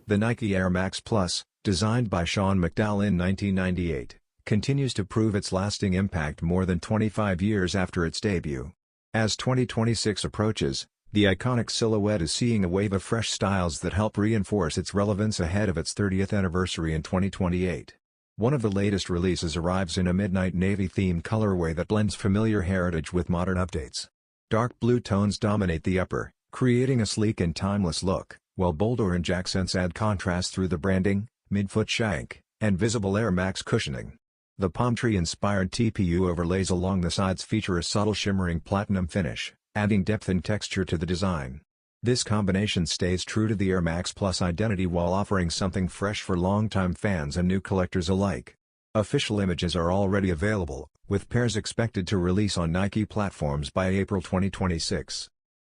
The Nike Air Max Plus, designed by Sean McDowell in 1998, continues to prove its lasting impact more than 25 years after its debut. As 2026 approaches, the iconic silhouette is seeing a wave of fresh styles that help reinforce its relevance ahead of its 30th anniversary in 2028. One of the latest releases arrives in a midnight navy-themed colorway that blends familiar heritage with modern updates. Dark blue tones dominate the upper, creating a sleek and timeless look, while bold orange accents add contrast through the branding, midfoot shank, and visible Air Max cushioning. The palm tree-inspired TPU overlays along the sides feature a subtle shimmering platinum finish, adding depth and texture to the design. This combination stays true to the Air Max Plus identity while offering something fresh for longtime fans and new collectors alike. Official images are already available, with pairs expected to release on Nike platforms by April 2026.